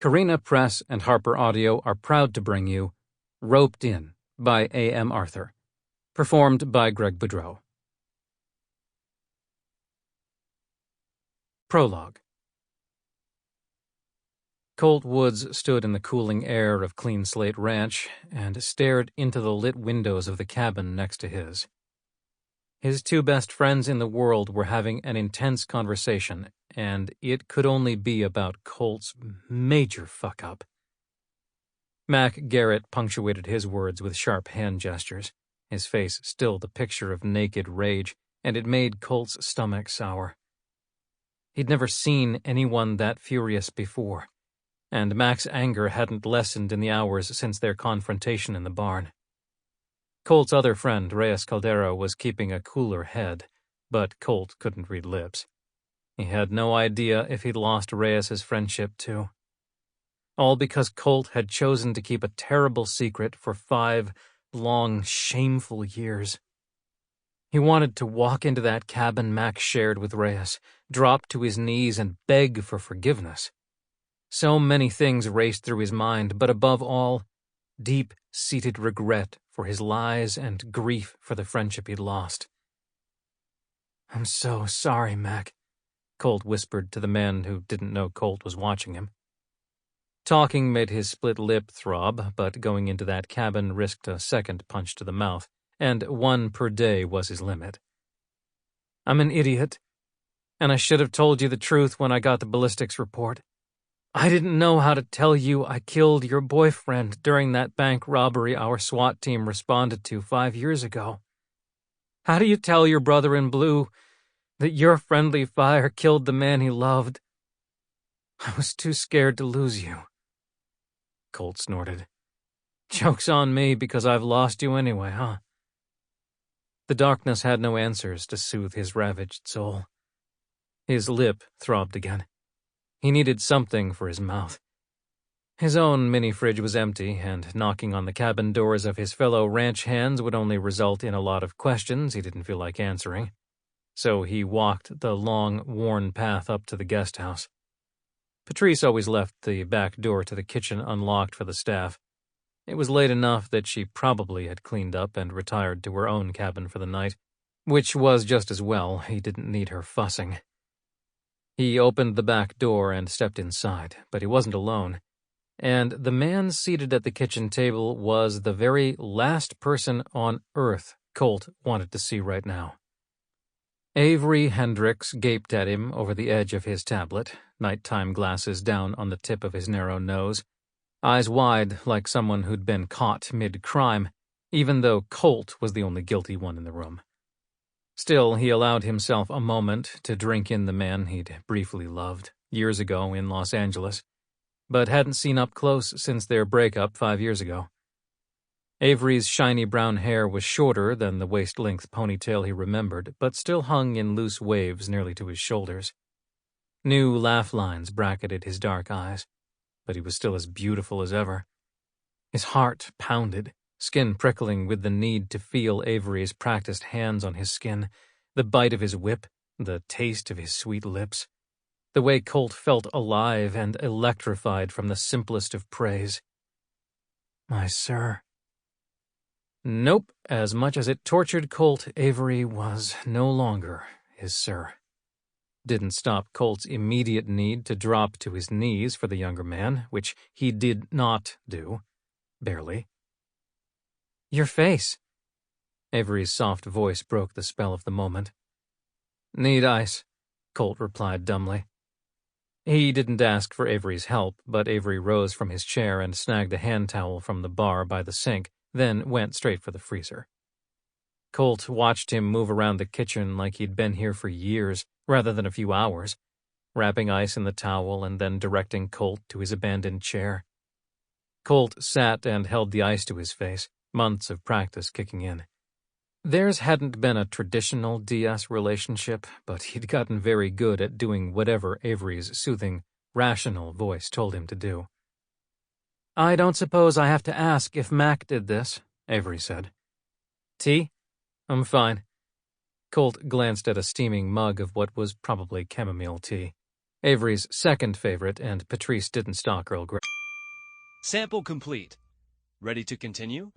Carina Press and HarlequinAudio are proud to bring you Roped In by A.M. Arthur, performed by Greg Boudreaux. Prologue. Colt Woods stood in the cooling air of Clean Slate Ranch and stared into the lit windows of the cabin next to his. His two best friends in the world were having an intense conversation, and it could only be about Colt's major fuck-up. Mac Garrett punctuated his words with sharp hand gestures, his face still the picture of naked rage, and it made Colt's stomach sour. He'd never seen anyone that furious before, and Mac's anger hadn't lessened in the hours since their confrontation in the barn. Colt's other friend, Reyes Caldera, was keeping a cooler head, but Colt couldn't read lips. He had no idea if he'd lost Reyes's friendship too. All because Colt had chosen to keep a terrible secret for 5 long, shameful years. He wanted to walk into that cabin Mac shared with Reyes, drop to his knees and beg for forgiveness. So many things raced through his mind, but above all, deep-seated regret for his lies and grief for the friendship he'd lost. "I'm so sorry, Mac," Colt whispered to the man who didn't know Colt was watching him. Talking made his split lip throb, but going into that cabin risked a second punch to the mouth, and 1 per day was his limit. "I'm an idiot, and I should have told you the truth when I got the ballistics report. I didn't know how to tell you I killed your boyfriend during that bank robbery our SWAT team responded to 5 years ago. How do you tell your brother in blue that your friendly fire killed the man he loved? I was too scared to lose you." Colt snorted. "Joke's on me because I've lost you anyway, huh?" The darkness had no answers to soothe his ravaged soul. His lip throbbed again. He needed something for his mouth. His own mini-fridge was empty, and knocking on the cabin doors of his fellow ranch hands would only result in a lot of questions he didn't feel like answering. So he walked the long, worn path up to the guest house. Patrice always left the back door to the kitchen unlocked for the staff. It was late enough that she probably had cleaned up and retired to her own cabin for the night, which was just as well. He didn't need her fussing. He opened the back door and stepped inside, but he wasn't alone, and the man seated at the kitchen table was the very last person on Earth Colt wanted to see right now. Avery Hendrix gaped at him over the edge of his tablet, nighttime glasses down on the tip of his narrow nose, eyes wide like someone who'd been caught mid-crime, even though Colt was the only guilty one in the room. Still, he allowed himself a moment to drink in the man he'd briefly loved, years ago in Los Angeles, but hadn't seen up close since their breakup 5 years ago. Avery's shiny brown hair was shorter than the waist-length ponytail he remembered, but still hung in loose waves nearly to his shoulders. New laugh lines bracketed his dark eyes, but he was still as beautiful as ever. His heart pounded, skin prickling with the need to feel Avery's practiced hands on his skin, the bite of his whip, the taste of his sweet lips, the way Colt felt alive and electrified from the simplest of praise. "My sir." Nope, as much as it tortured Colt, Avery was no longer his sir. Didn't stop Colt's immediate need to drop to his knees for the younger man, which he did not do. Barely. "Your face." Avery's soft voice broke the spell of the moment. "Need ice," Colt replied dumbly. He didn't ask for Avery's help, but Avery rose from his chair and snagged a hand towel from the bar by the sink, then went straight for the freezer. Colt watched him move around the kitchen like he'd been here for years, rather than a few hours, wrapping ice in the towel and then directing Colt to his abandoned chair. Colt sat and held the ice to his face, months of practice kicking in. Theirs hadn't been a traditional DS relationship, but he'd gotten very good at doing whatever Avery's soothing, rational voice told him to do. "I don't suppose I have to ask if Mac did this," Avery said. "Tea? I'm fine." Colt glanced at a steaming mug of what was probably chamomile tea. Avery's second favorite, and Patrice didn't stalk Earl Grey. Sample complete. Ready to continue?